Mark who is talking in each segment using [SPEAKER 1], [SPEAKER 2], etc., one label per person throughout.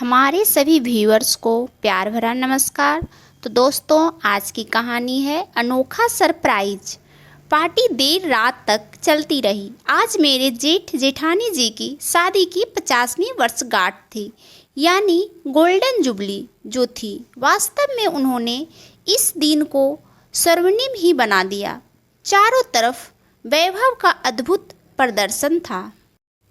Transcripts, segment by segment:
[SPEAKER 1] हमारे सभी व्यूअर्स को प्यार भरा नमस्कार। तो दोस्तों, आज की कहानी है अनोखा सरप्राइज। पार्टी देर रात तक चलती रही। आज मेरे जेठ जेठानी जी की शादी की 50वीं वर्षगांठ थी, यानी गोल्डन जुबली जो थी। वास्तव में उन्होंने इस दिन को स्वर्णिम ही बना दिया। चारों तरफ वैभव का अद्भुत प्रदर्शन था।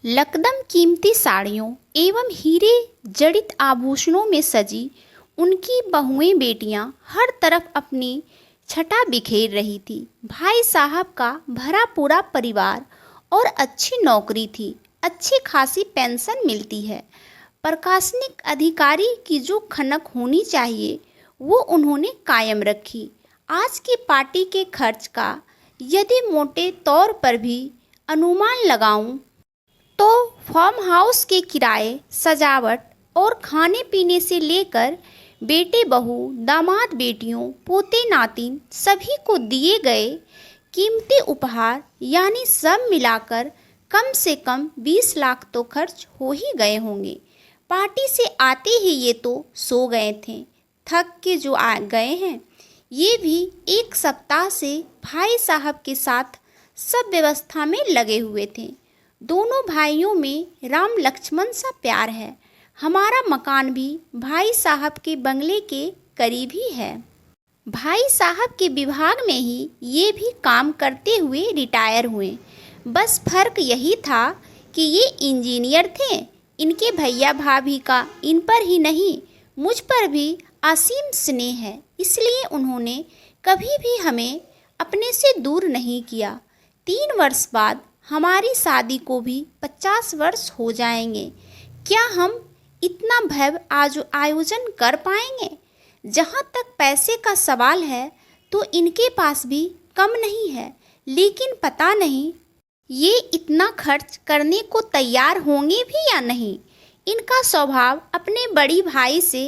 [SPEAKER 1] लकदम कीमती साड़ियों एवं हीरे जड़ित आभूषणों में सजी उनकी बहुएं बेटियां हर तरफ अपनी छटा बिखेर रही थी। भाई साहब का भरा पूरा परिवार और अच्छी नौकरी थी, अच्छी खासी पेंशन मिलती है। प्रशासनिक अधिकारी की जो खनक होनी चाहिए वो उन्होंने कायम रखी। आज की पार्टी के खर्च का यदि मोटे तौर पर भी अनुमान लगाऊं तो फार्म हाउस के किराए, सजावट और खाने पीने से लेकर बेटे बहू, दामाद बेटियों, पोते नातिन सभी को दिए गए कीमती उपहार, यानी सब मिलाकर कम से कम 20 लाख तो खर्च हो ही गए होंगे। पार्टी से आते ही ये तो सो गए थे, थक के जो आ गए हैं। ये भी एक सप्ताह से भाई साहब के साथ सब व्यवस्था में लगे हुए थे। दोनों भाइयों में राम लक्ष्मण सा प्यार है। हमारा मकान भी भाई साहब के बंगले के करीब ही है। भाई साहब के विभाग में ही ये भी काम करते हुए रिटायर हुए। बस फर्क यही था कि ये इंजीनियर थे। इनके भैया भाभी का इन पर ही नहीं, मुझ पर भी असीम स्नेह है, इसलिए उन्होंने कभी भी हमें अपने से दूर नहीं किया। 3 वर्ष बाद हमारी शादी को भी 50 वर्ष हो जाएंगे। क्या हम इतना भव्य आयोजन कर पाएंगे? जहाँ तक पैसे का सवाल है तो इनके पास भी कम नहीं है, लेकिन पता नहीं ये इतना खर्च करने को तैयार होंगे भी या नहीं। इनका स्वभाव अपने बड़ी भाई से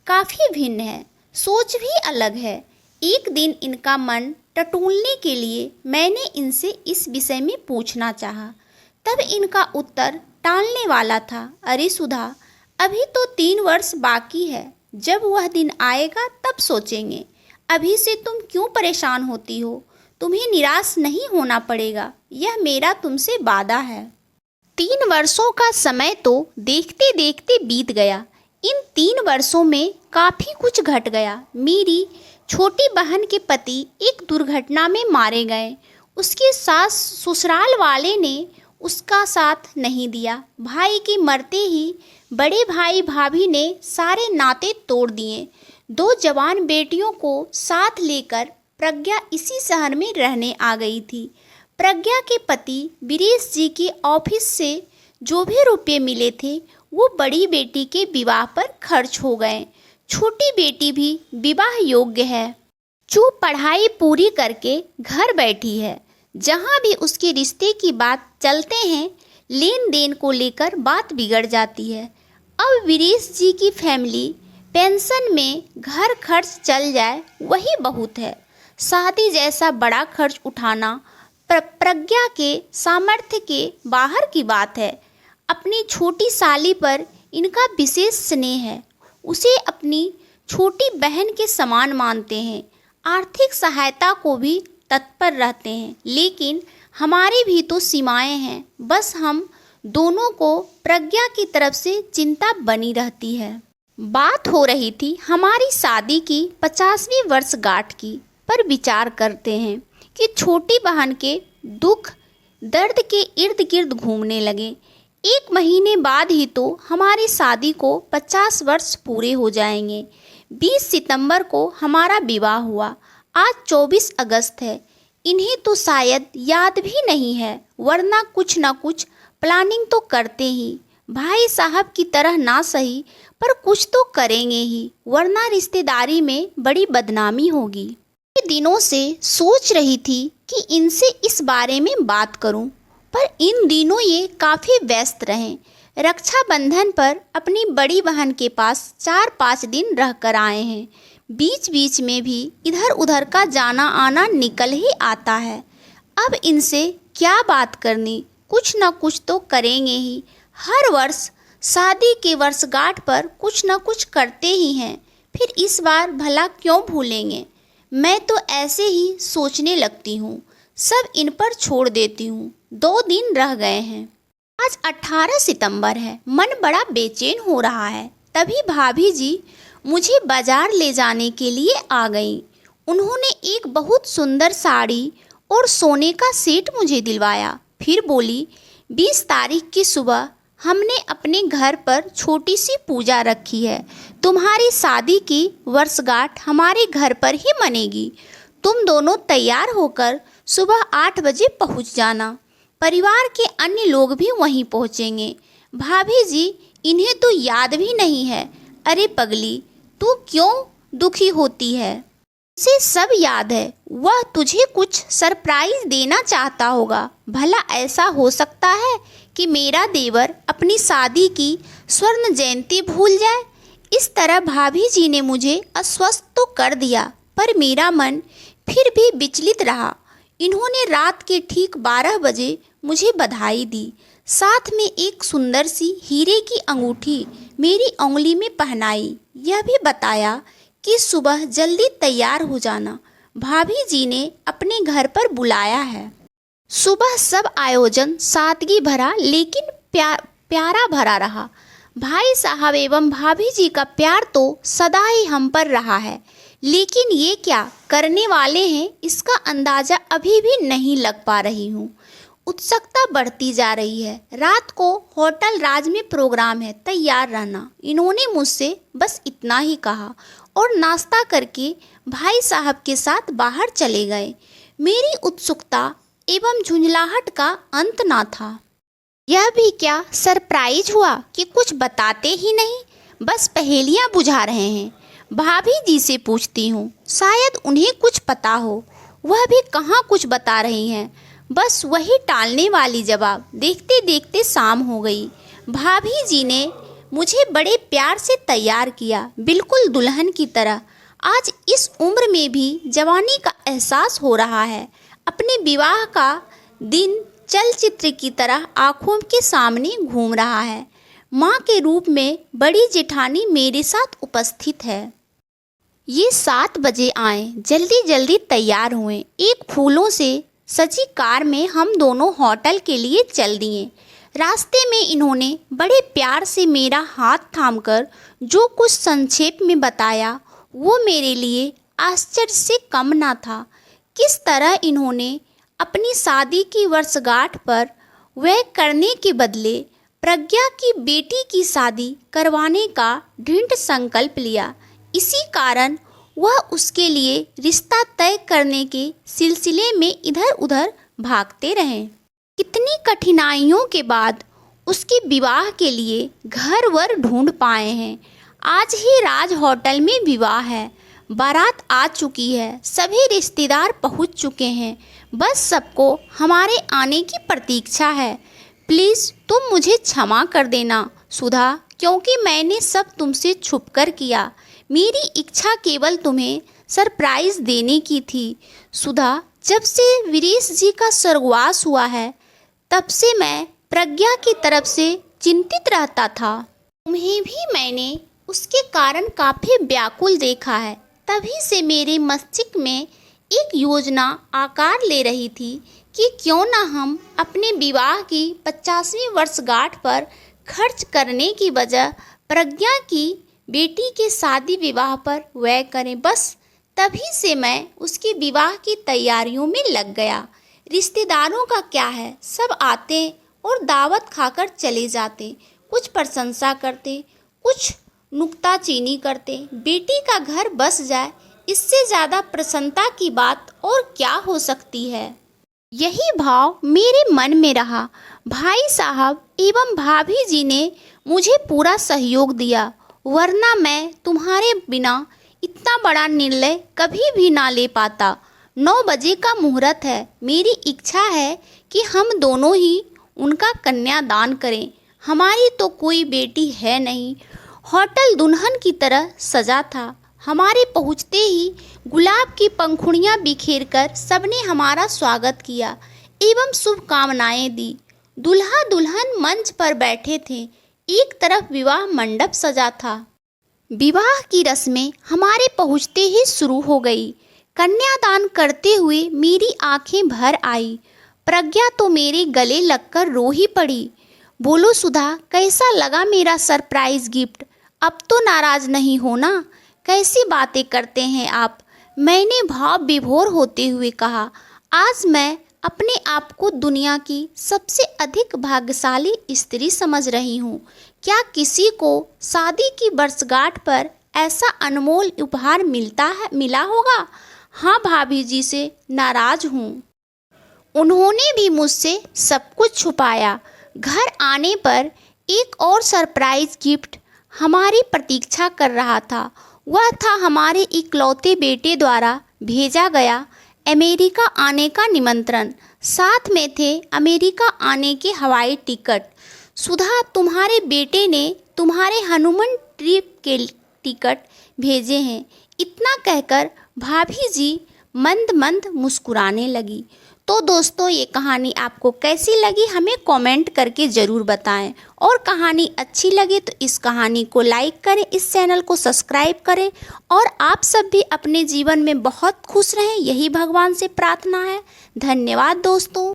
[SPEAKER 1] काफ़ी भिन्न है, सोच भी अलग है। एक दिन इनका मन टटोलने के लिए मैंने इनसे इस विषय में पूछना चाहा, तब इनका उत्तर टालने वाला था। अरे सुधा, अभी तो 3 वर्ष बाकी है, जब वह दिन आएगा तब सोचेंगे। अभी से तुम क्यों परेशान होती हो? तुम्हें निराश नहीं होना पड़ेगा, यह मेरा तुमसे वादा है। 3 वर्षों का समय तो देखते देखते बीत गया। इन 3 वर्षों में काफ़ी कुछ घट गया। मेरी छोटी बहन के पति एक दुर्घटना में मारे गए। उसके सास ससुराल वाले ने उसका साथ नहीं दिया। भाई के मरते ही बड़े भाई भाभी ने सारे नाते तोड़ दिए। 2 जवान बेटियों को साथ लेकर प्रज्ञा इसी शहर में रहने आ गई थी। प्रज्ञा के पति वीरेश जी के ऑफिस से जो भी रुपये मिले थे वो बड़ी बेटी के विवाह पर खर्च हो गए। छोटी बेटी भी विवाह योग्य है, जो पढ़ाई पूरी करके घर बैठी है। जहाँ भी उसके रिश्ते की बात चलते हैं, लेन देन को लेकर बात बिगड़ जाती है। अब वीरेश जी की फैमिली पेंशन में घर खर्च चल जाए वही बहुत है। शादी जैसा बड़ा खर्च उठाना प्रज्ञा के सामर्थ्य के बाहर की बात है। अपनी छोटी साली पर इनका विशेष स्नेह है, उसे अपनी छोटी बहन के समान मानते हैं। आर्थिक सहायता को भी तत्पर रहते हैं, लेकिन हमारी भी तो सीमाएं हैं। बस हम दोनों को प्रज्ञा की तरफ से चिंता बनी रहती है। बात हो रही थी हमारी शादी की 50वीं वर्षगांठ की, पर विचार करते हैं कि छोटी बहन के दुख दर्द के इर्द गिर्द घूमने लगे। 1 महीने बाद ही तो हमारी शादी को 50 वर्ष पूरे हो जाएंगे। 20 सितंबर को हमारा विवाह हुआ। आज 24 अगस्त है। इन्हें तो शायद याद भी नहीं है, वरना कुछ ना कुछ प्लानिंग तो करते ही। भाई साहब की तरह ना सही, पर कुछ तो करेंगे ही, वरना रिश्तेदारी में बड़ी बदनामी होगी। दिनों से सोच रही थी कि इनसे इस बारे में बात करूं, पर इन दिनों ये काफ़ी व्यस्त रहें। रक्षाबंधन पर अपनी बड़ी बहन के पास 4-5 दिन रह कर आए हैं। बीच बीच में भी इधर उधर का जाना आना निकल ही आता है। अब इनसे क्या बात करनी, कुछ न कुछ तो करेंगे ही। हर वर्ष शादी के वर्षगांठ पर कुछ न कुछ करते ही हैं, फिर इस बार भला क्यों भूलेंगे। मैं तो ऐसे ही सोचने लगती हूँ, सब इन पर छोड़ देती हूँ। 2 दिन रह गए हैं। आज 18 सितंबर है, मन बड़ा बेचैन हो रहा है। तभी भाभी जी मुझे बाजार ले जाने के लिए आ गईं। उन्होंने एक बहुत सुंदर साड़ी और सोने का सेट मुझे दिलवाया। फिर बोली, 20 तारीख की सुबह हमने अपने घर पर छोटी सी पूजा रखी है। तुम्हारी शादी की वर्षगांठ हमारे घर पर ही मनेगी। तुम दोनों तैयार होकर सुबह 8 बजे पहुंच जाना। परिवार के अन्य लोग भी वहीं पहुंचेंगे। भाभी जी, इन्हें तो याद भी नहीं है। अरे पगली, तू क्यों दुखी होती है? उसे सब याद है। वह तुझे कुछ सरप्राइज देना चाहता होगा। भला ऐसा हो सकता है कि मेरा देवर अपनी शादी की स्वर्ण जयंती भूल जाए? इस तरह भाभी जी ने मुझे अस्वस्थ तो कर दिया, पर मेरा मन फिर भी विचलित रहा। इन्होंने रात के ठीक 12 बजे मुझे बधाई दी, साथ में एक सुंदर सी हीरे की अंगूठी मेरी उंगली में पहनाई। यह भी बताया कि सुबह जल्दी तैयार हो जाना, भाभी जी ने अपने घर पर बुलाया है। सुबह सब आयोजन सादगी भरा लेकिन प्यारा भरा रहा। भाई साहब एवं भाभी जी का प्यार तो सदा ही हम पर रहा है, लेकिन ये क्या करने वाले हैं इसका अंदाज़ा अभी भी नहीं लग पा रही हूँ। उत्सुकता बढ़ती जा रही है। रात को होटल राज में प्रोग्राम है, तैयार रहना। इन्होंने मुझसे बस इतना ही कहा और नाश्ता करके भाई साहब के साथ बाहर चले गए। मेरी उत्सुकता एवं झुंझलाहट का अंत ना था। यह भी क्या सरप्राइज हुआ कि कुछ बताते ही नहीं, बस पहेलियां बुझा रहे हैं। भाभी जी से पूछती हूँ, शायद उन्हें कुछ पता हो। वह भी कहाँ कुछ बता रही हैं, बस वही टालने वाली जवाब। देखते देखते शाम हो गई। भाभी जी ने मुझे बड़े प्यार से तैयार किया, बिल्कुल दुल्हन की तरह। आज इस उम्र में भी जवानी का एहसास हो रहा है। अपने विवाह का दिन चलचित्र की तरह आंखों के सामने घूम रहा है। माँ के रूप में बड़ी जेठानी मेरे साथ उपस्थित है। ये 7 बजे आए, जल्दी जल्दी तैयार हुए। एक फूलों से सजी कार में हम दोनों होटल के लिए चल दिए। रास्ते में इन्होंने बड़े प्यार से मेरा हाथ थामकर जो कुछ संक्षेप में बताया, वो मेरे लिए आश्चर्य से कम ना था। किस तरह इन्होंने अपनी शादी की वर्षगांठ पर वह करने के बदले प्रज्ञा की बेटी की शादी करवाने का दृढ़ संकल्प लिया। इसी कारण वह उसके लिए रिश्ता तय करने के सिलसिले में इधर उधर भागते रहे। कितनी कठिनाइयों के बाद उसके विवाह के लिए घर वर ढूंढ पाए हैं। आज ही राज होटल में विवाह है। बारात आ चुकी है, सभी रिश्तेदार पहुंच चुके हैं। बस सबको हमारे आने की प्रतीक्षा है। प्लीज़ तुम मुझे क्षमा कर देना सुधा, क्योंकि मैंने सब तुमसे छुपकर किया। मेरी इच्छा केवल तुम्हें सरप्राइज़ देने की थी। सुधा, जब से वीरेश जी का स्वर्गवास हुआ है, तब से मैं प्रज्ञा की तरफ से चिंतित रहता था। तुम्हें भी मैंने उसके कारण काफ़ी व्याकुल देखा है। तभी से मेरे मस्तिष्क में एक योजना आकार ले रही थी कि क्यों ना हम अपने विवाह की 50वीं वर्षगांठ पर खर्च करने की बजाय प्रज्ञा की बेटी के शादी विवाह पर व्यय करें। बस तभी से मैं उसके विवाह की तैयारियों में लग गया। रिश्तेदारों का क्या है, सब आते और दावत खाकर चले जाते, कुछ प्रशंसा करते, कुछ नुक्ताचीनी करते। बेटी का घर बस जाए, इससे ज़्यादा प्रसन्नता की बात और क्या हो सकती है। यही भाव मेरे मन में रहा। भाई साहब एवं भाभी जी ने मुझे पूरा सहयोग दिया, वरना मैं तुम्हारे बिना इतना बड़ा निर्णय कभी भी ना ले पाता। 9 बजे का मुहूर्त है। मेरी इच्छा है कि हम दोनों ही उनका कन्यादान करें। हमारी तो कोई बेटी है नहीं। होटल दुल्हन की तरह सजा था। हमारे पहुँचते ही गुलाब की पंखुड़ियाँ बिखेरकर सबने हमारा स्वागत किया एवं शुभकामनाएं दी। दूल्हा दुल्हन मंच पर बैठे थे। एक तरफ विवाह मंडप सजा था। विवाह की रस्में हमारे पहुँचते ही शुरू हो गई। कन्यादान करते हुए मेरी आंखें भर आई। प्रज्ञा तो मेरे गले लगकर रो ही पड़ी। बोलो सुधा, कैसा लगा मेरा सरप्राइज गिफ्ट? अब तो नाराज नहीं हो ना? कैसी बातें करते हैं आप? मैंने भाव विभोर होते हुए कहा। आज मैं अपने आप को दुनिया की सबसे अधिक भाग्यशाली स्त्री समझ रही हूँ। क्या किसी को शादी की वर्षगांठ पर ऐसा अनमोल उपहार मिला होगा? हाँ, भाभी जी से नाराज हूँ। उन्होंने भी मुझसे सब कुछ छुपाया। घर आने पर एक और सरप्राइज गिफ्ट हमारी प्रतीक्षा कर रहा था। वह था हमारे इकलौते बेटे द्वारा भेजा गया अमेरिका आने का निमंत्रण। साथ में थे अमेरिका आने के हवाई टिकट। सुधा, तुम्हारे बेटे ने तुम्हारे हनीमून ट्रिप के टिकट भेजे हैं। इतना कहकर भाभी जी मंद मंद मुस्कुराने लगी। तो दोस्तों, ये कहानी आपको कैसी लगी हमें कमेंट करके ज़रूर बताएं। और कहानी अच्छी लगे तो इस कहानी को लाइक करें, इस चैनल को सब्सक्राइब करें। और आप सब भी अपने जीवन में बहुत खुश रहें, यही भगवान से प्रार्थना है। धन्यवाद दोस्तों।